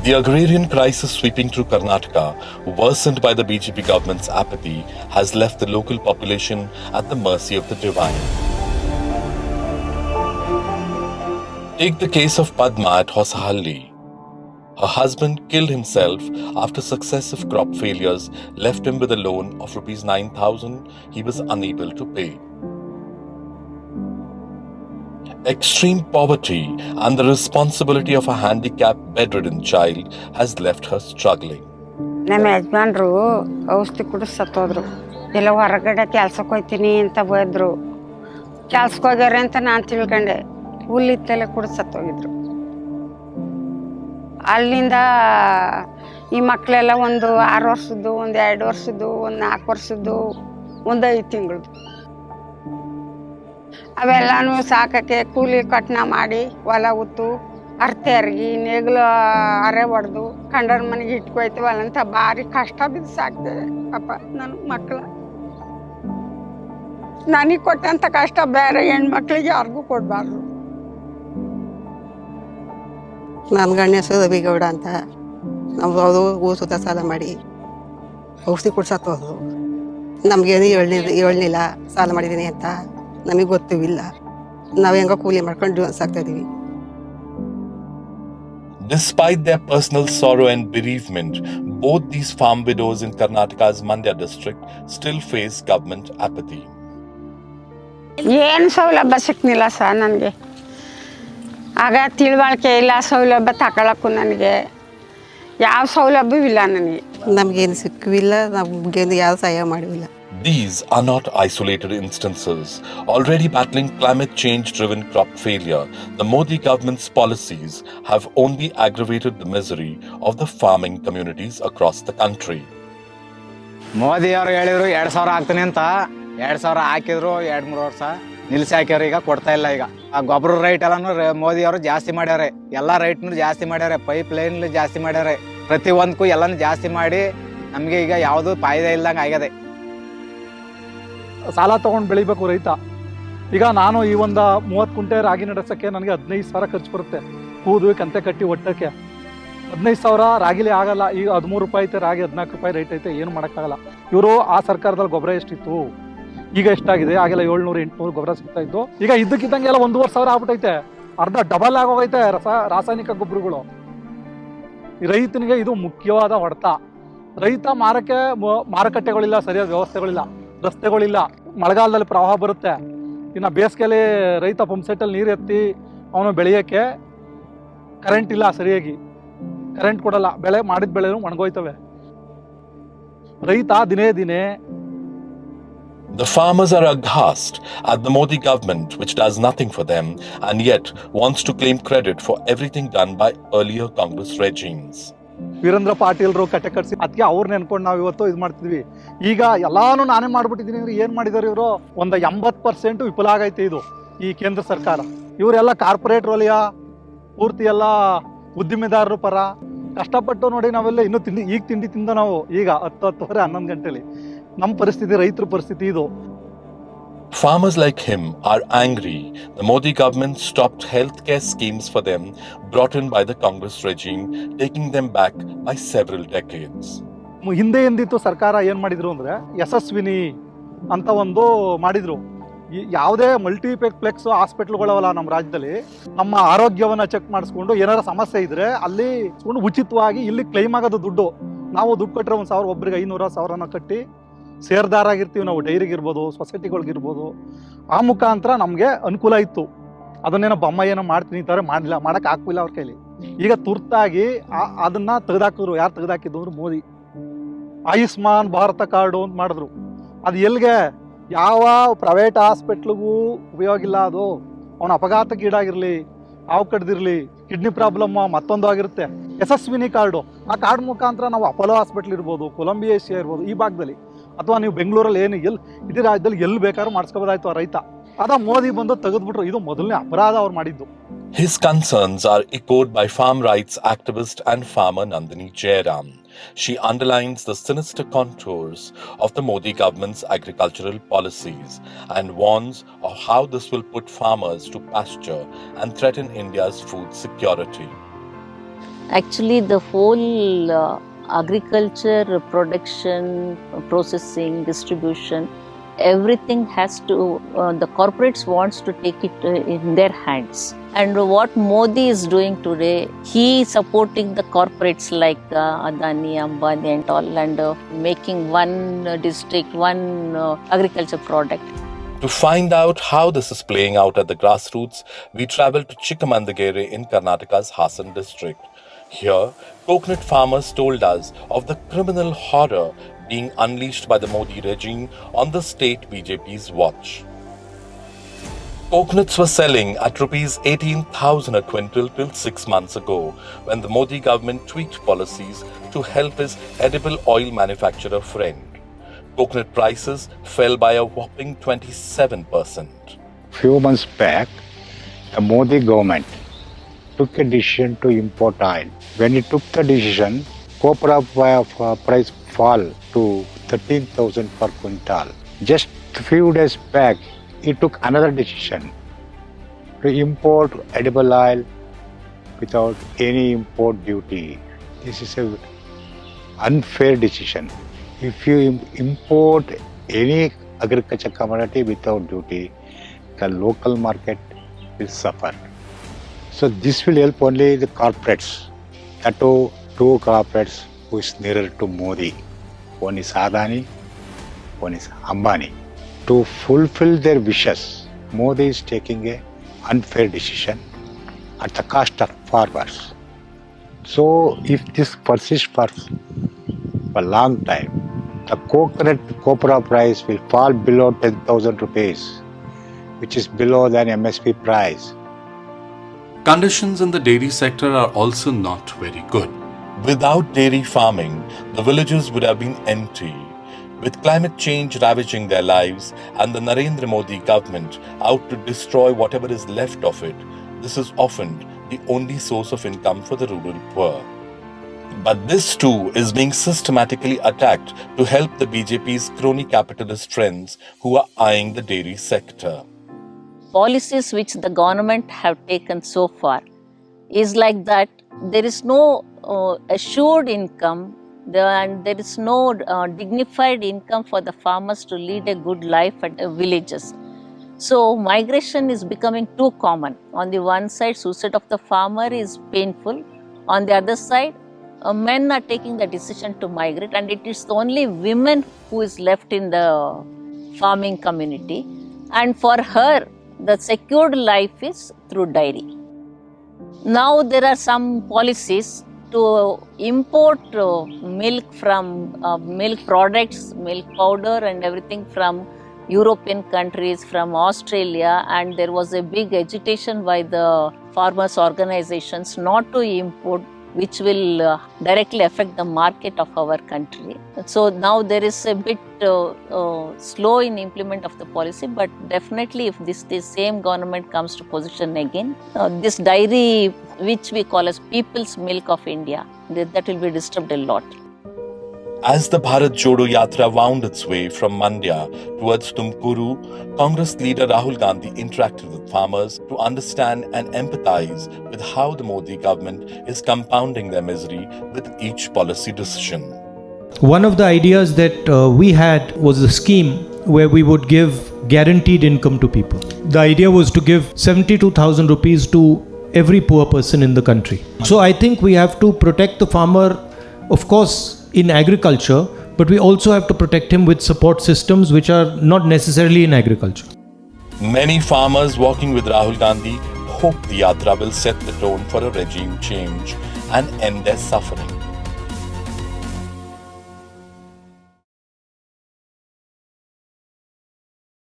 The agrarian crisis sweeping through Karnataka, worsened by the BJP government's apathy, has left the local population at the mercy of the divine. Take the case of Padma at Hosahalli. Her husband killed himself after successive crop failures left him with a loan of Rs 9,000 he was unable to pay. Extreme poverty and the responsibility of a handicapped bedridden child has left her struggling. ನಮ್ಮ ಯಜಮಾನ್ರು ಔಷಧಿ ಕುಡಿದು ಸತ್ತೋದ್ರು. ಎಲ್ಲ ಹೊರಗಡೆ ಕೆಲ್ಸಕ್ಕೆ ಹೋಗ್ತೀನಿ ಅಂತ ಹೋದ್ರು. ಕೆಲ್ಸಕ್ಕೆ ಹೋಗ್ಯಾರ ಅಂತ ನಾನು ತಿಳ್ಕೊಂಡೆ. ಹುಲ್ಲಿತ್ತೆಲ್ಲ ಕುಡಿದು ಸತ್ತೋಗಿದ್ರು. ಅಲ್ಲಿಂದ ಈ ಮಕ್ಕಳೆಲ್ಲ ಒಂದು 6 ವರ್ಷದ್ದು, ಒಂದು 2 ವರ್ಷದ್ದು, ಒಂದು 4 ವರ್ಷದ್ದು, ಒಂದು 5 ತಿಂಗಳದ್ದು. ಅವೆಲ್ಲನೂ ಸಾಕಕ್ಕೆ ಕೂಲಿ ಕಟ್ನ ಮಾಡಿ ಹೊಲ ಉತ್ತು ಅರ್ತೆ ಅರ್ಗಿ ನೇಗ್ಲು ಅರೆ ಹೊಡೆದು ಕಂಡರ ಮನೆಗೆ ಇಟ್ಕೊಯ್ತೀವಲ್ಲ ಅಂತ ಭಾರಿ ಕಷ್ಟ ಬಿದ್ದು ಸಾಕ್ತೇವೆ ಪಾಪ ನನ್ನ ಮಕ್ಕಳ. ನನಗೆ ಕೊಟ್ಟಂಥ ಕಷ್ಟ ಬೇರೆ ಹೆಣ್ಮಕ್ಳಿಗೆ ಯಾರಿಗೂ ಕೊಡಬಾರ್ದು. ನನ್ನ ಗಂಡ ಹೆಸರು ರವಿಗೌಡ ಅಂತ. ನಾವು ಅವರು ಊಸುತ್ತ ಸಾಲ ಮಾಡಿ ಔಷಧಿ ಕುಡ್ಸತ್ತೋದು. ನಮಗೇನು ಹೇಳಲಿಲ್ಲ ಸಾಲ ಮಾಡಿದ್ದೀನಿ ಅಂತ. ನಮಗೆ ಗೊತ್ತಿಲ್ಲ. ನಾವು ಹೆಂಗೋ ಕೂಲಿ ಮಾಡ್ಕೊಂಡು ಜೀವನ ಸಾಕ್ತಾ ಇದೀವಿ. Despite their personal sorrow and bereavement, both these farm widows in Karnataka's Mandya district still face government apathy. ಏನು ಸೌಲಭ್ಯ ಸಿಕ್ಕಿಲ್ಲ ಸರ್ ನನಗೆ. ಆಗ ತಿಳುವಳಿಕೆ ಇಲ್ಲ, ಸೌಲಭ್ಯ ತಗೊಳಕ್ಕೂ ನನಗೆ ಯಾವ ಸೌಲಭ್ಯವೂ ಇಲ್ಲ ನನಗೆ. ನಮಗೇನು ಸಿಕ್ಕಿಲ್ಲ, ನಮಗೇನು ಯಾವ ಸಹಾಯ ಮಾಡಿಲ್ಲ. These are not isolated instances. Already battling climate change-driven crop failure, the Modi government's policies have only aggravated the misery of the farming communities across the country. Modi ಅವರು ಹೇಳಿದ್ರು 2,000 ಹಾಕ್ತೀನಿ ಅಂತ. 2,000 ಹಾಕಿದ್ರು 2-3 ವರ್ಷ ನಿಲ್ಲಿಸಿ ಹಾಕ್ಯಾರ. ಈಗ ಕೊಡ್ತಾ ಇಲ್ಲ. ಈಗ ಆ ಗೊಬ್ಬರ ರೈಟ್ ಎಲ್ಲಾನು ಮೋದಿ ಅವರು ಜಾಸ್ತಿ ಮಾಡ್ಯಾರೆ. ಎಲ್ಲ ರೈಟ್ನು ಜಾಸ್ತಿ ಮಾಡ್ಯಾರೆ. ಪೈಪ್ ಲೈನ್ ಜಾಸ್ತಿ ಮಾಡ್ಯಾರೆ. ಪ್ರತಿ ಒಂದಕ್ಕೂ ಎಲ್ಲಾನು ಜಾಸ್ತಿ ಮಾಡಿ ನಮಗೆ ಈಗ ಯಾವುದು ಫಾಯ್ದೆ ಇಲ್ದಂಗೆ ಆಗ್ಯದೆ. ಸಾಲ ತೊಗೊಂಡು ಬೆಳಿಬೇಕು ರೈತ. ಈಗ ನಾನು ಈ ಒಂದು 30 ಕುಂಟೆ ರಾಗಿ ನಡೆಸೋಕ್ಕೆ ನನಗೆ 15,000 ಖರ್ಚು ಬರುತ್ತೆ. ಕೂದು ಕಂತೆ ಕಟ್ಟಿ ಒಟ್ಟಕ್ಕೆ 15,000 ರಾಗಿಲಿ ಆಗಲ್ಲ. ಈಗ 13 ರೂಪಾಯಿ ಐತೆ ರಾಗಿ, 14 ರೂಪಾಯಿ ರೈಟ್ ಐತೆ, ಏನು ಮಾಡೋಕ್ಕಾಗಲ್ಲ. ಇವರು ಆ ಸರ್ಕಾರದಲ್ಲಿ ಗೊಬ್ಬರ ಎಷ್ಟಿತ್ತು, ಈಗ ಎಷ್ಟಾಗಿದೆ? ಆಗೆಲ್ಲ 700-800 ಗೊಬ್ಬರ ಸಿಗ್ತಾ ಇತ್ತು. ಈಗ ಇದ್ದಕ್ಕಿದ್ದಂಗೆಲ್ಲ 1,500 ಆಗ್ಬಿಟ್ಟೈತೆ. ಅರ್ಧ ಡಬಲ್ ಆಗೋಗೈತೆ ರಾಸಾಯನಿಕ ಗೊಬ್ಬರಗಳು. ರೈತನಿಗೆ ಇದು ಮುಖ್ಯವಾದ ಹೊಡೆತ. ರೈತ ಮಾರುಕಟ್ಟೆಗಳಿಲ್ಲ, ಸರಿಯಾದ ವ್ಯವಸ್ಥೆಗಳಿಲ್ಲ, ರಸ್ತೆಗಳಿಲ್ಲ. ಮಳೆಗಾಲದಲ್ಲಿ ಪ್ರವಾಹ ಬರುತ್ತೆ. ಇನ್ನು ಬೇಸಿಗೆಯಲ್ಲಿ ರೈತ ಪಂಪ್ ಸೆಟ್ಟಲ್ಲಿ ನೀರು ಎತ್ತಿ ಅವನು ಬೆಳೆಯೋಕ್ಕೆ ಕರೆಂಟ್ ಇಲ್ಲ, ಸರಿಯಾಗಿ ಕರೆಂಟ್ ಕೊಡಲ್ಲ. ಮಾಡಿದ ಬೆಳೆನೂ ಒಣಗೋಯ್ತವೆ. ರೈತ ದಿನೇ The farmers are aghast at the Modi government, which does nothing for them and yet wants to claim credit for everything done by earlier Congress regimes. Veerendra ಪಾಟೀಲ್ರು ಕಟ್ಟೆ ಕಟ್ಸಿ ಅದಕ್ಕೆ ಅವ್ರು ನೆನ್ಕೊಂಡು ನಾವು ಇವತ್ತು ಇದು ಮಾಡ್ತಿದ್ವಿ. ಈಗ ಎಲ್ಲಾನು ನಾನೇ ಮಾಡ್ಬಿಟ್ಟಿದ್ದೀನಿ ಅಂದ್ರೆ ಏನು ಮಾಡಿದಾರೆ ಇವರು? ಒಂದು 80% ವಿಫಲ ಆಗೈತೆ ಇದು ಈ ಕೇಂದ್ರ ಸರ್ಕಾರ. ಇವರೆಲ್ಲ ಕಾರ್ಪೊರೇಟ್ ವಲಯ ಪೂರ್ತಿ ಎಲ್ಲ ಉದ್ದಿಮೆದಾರರು ಪರ ಕಷ್ಟಪಟ್ಟು ನೋಡಿ. ನಾವೆಲ್ಲ ಇನ್ನೂ ತಿಂಡಿ ತಿಂದ ನಾವು ಈಗ 10-10:30 11 ಗಂಟೆಲಿ. ನಮ್ಮ ಪರಿಸ್ಥಿತಿ, ರೈತರ ಪರಿಸ್ಥಿತಿ ಇದು. Farmers like him are angry. The Modi government stopped healthcare schemes for them brought in by the Congress regime, taking them back by several decades. ಹಿಂದೆ ಎಂದಿತ್ತು ಸರ್ಕಾರ ಏನು ಮಾಡಿದ್ರು ಅಂದರೆ ಯಶಸ್ವಿನಿ ಅಂತ ಒಂದು ಮಾಡಿದ್ರು. ಯಾವುದೇ ಮಲ್ಟಿಪ್ಲೆಕ್ಸ್ ಹಾಸ್ಪಿಟ್ಲ್ಗಳವಲ್ಲ ನಮ್ಮ ರಾಜ್ಯದಲ್ಲಿ, ನಮ್ಮ ಆರೋಗ್ಯವನ್ನು ಚೆಕ್ ಮಾಡಿಸ್ಕೊಂಡು ಏನಾರ ಸಮಸ್ಯೆ ಇದ್ರೆ ಅಲ್ಲಿ ಉಚಿತವಾಗಿ ಇಲ್ಲಿ ಕ್ಲೈಮ್ ಆಗೋದು ದುಡ್ಡು. ನಾವು ದುಡ್ಡು ಕಟ್ಟರೆ 1,000 ಒಬ್ಬರಿಗೆ 500-1,000 ಕಟ್ಟಿ ಸೇರ್ದಾರಾಗಿರ್ತೀವಿ ನಾವು. ಡೈರಿಗಿರ್ಬೋದು, ಸೊಸೈಟಿಗಳಿಗಿರ್ಬೋದು. ಆ ಮುಖಾಂತರ ನಮಗೆ ಅನುಕೂಲ ಇತ್ತು. ಅದನ್ನೇನೋ ಬೊಮ್ಮ ಏನೋ ಮಾಡ್ತೀನಿ ಅಂತಾರೆ, ಮಾಡಲಿಲ್ಲ, ಮಾಡೋಕ್ಕೆ ಆಗ್ತಿಲ್ಲ ಅವ್ರ ಕೈಲಿ. ಈಗ ತುರ್ತಾಗಿ ಅದನ್ನು ತೆಗೆದಾಕಿದ್ರು. ಯಾರು ತೆಗೆದಾಕಿದ್ದು ಅಂದ್ರೆ ಮೋದಿ. ಆಯುಷ್ಮಾನ್ ಭಾರತ ಕಾರ್ಡು ಅಂತ ಮಾಡಿದ್ರು. ಅದು ಎಲ್ಲಿಗೆ? ಯಾವ ಪ್ರೈವೇಟ್ ಹಾಸ್ಪಿಟ್ಲಿಗೂ ಉಪಯೋಗ ಇಲ್ಲ ಅದು. ಅವನ ಅಪಘಾತಕ್ಕೀಡಾಗಿರಲಿ, ಹಾವು ಕಡ್ದಿರಲಿ, ಕಿಡ್ನಿ ಪ್ರಾಬ್ಲಮ್ ಮತ್ತೊಂದು ಆಗಿರುತ್ತೆ. ಯಶಸ್ವಿನಿ ಕಾರ್ಡು, ಆ ಕಾರ್ಡ್ ಮುಖಾಂತರ ನಾವು ಅಪೋಲೋ ಹಾಸ್ಪಿಟ್ಲ್ ಇರ್ಬೋದು, ಕೊಲಂಬಿಯಾ ಏಷಿಯಾ ಇರ್ಬೋದು, ಈ ಭಾಗದಲ್ಲಿ ಅಥವಾ ನೀವು ಬೆಂಗಳೂರಲ್ಲಿ ಇಡೀ ರಾಜ್ಯದಲ್ಲಿ ಎಲ್ಲಿ ಬೇಕಾದ್ರೂ ಮಾಡಿಸ್ಕೋಬೋದಾಯ್ತು ಆ ರೈತ. ಅದ ಮೋದಿ ಬಂದು ತೆಗೆದ್ಬಿಟ್ರು. ಇದು ಮೊದಲನೇ ಅಪರಾಧ ಅವ್ರು ಮಾಡಿದ್ದು. His concerns are echoed by farm rights activist and farmer Nandini Jairam. She underlines the sinister contours of the Modi government's agricultural policies and warns of how this will put farmers to pasture and threaten India's food security. Actually, the whole agriculture production, processing, distribution, everything has to, the corporates wants to take it in their hands. And what Modi is doing today, he is supporting the corporates like Adani, Ambani and all, and making one district, one agriculture product. To find out how this is playing out at the grassroots, we traveled to Chikkamandagere in Karnataka's Hassan district. Here, coconut farmers told us of the criminal horror being unleashed by the Modi regime on the state BJP's watch. Coconuts were selling at rupees 18,000 a quintal till 6 months ago, when the Modi government tweaked policies to help his edible oil manufacturer friend. Coconut prices fell by a whopping 27%. Few months back, the Modi government took a decision to import oil. When it took the decision, copra price fall to 13,000 per quintal. Just a few days back, it took another decision to import edible oil without any import duty. This is an unfair decision. If you import any agriculture commodity without duty, the local market will suffer. So this will help only the corporates, that two corporates who is nearer to Modi. One is Adani, one is Ambani. To fulfill their wishes, Modi is taking an unfair decision at the cost of farmers. So if this persists for a long time, the coconut copra price will fall below 10,000 rupees, which is below than MSP price. Conditions in the dairy sector are also not very good. Without dairy farming, the villages would have been empty. With climate change ravaging their lives and the Narendra Modi government out to destroy whatever is left of it, this is often the only source of income for the rural poor. But this too is being systematically attacked to help the BJP's crony capitalist friends who are eyeing the dairy sector. Policies which the government have taken so far is like that there is no assured income and there is no dignified income for the farmers to lead a good life at villages. So migration is becoming too common. On the one side, suicide of the farmer is painful. On the other side, men are taking the decision to migrate, and it is only women who is left in the farming community. And for her, the secured life is through dairy. Now there are some policies to import milk from milk products, milk powder and everything from European countries, from Australia, and there was a big agitation by the farmers' organizations not to import, which will directly affect the market of our country. So now there is a bit slow in implement of the policy, but definitely if this same government comes to position again, this dairy, which we call as People's Milk of India, that will be disturbed a lot. As the Bharat Jodo Yatra wound its way from Mandya towards Tumkuru, Congress leader Rahul Gandhi interacted with farmers to understand and empathize with how the Modi government is compounding their misery with each policy decision. One of the ideas that we had was a scheme where we would give guaranteed income to people. The idea was to give 72,000 rupees to every poor person in the country. So I think we have to protect the farmer, of course, in agriculture, but we also have to protect him with support systems which are not necessarily in agriculture. Many farmers walking with Rahul Gandhi hope the Yatra will set the tone for a regime change and end their suffering.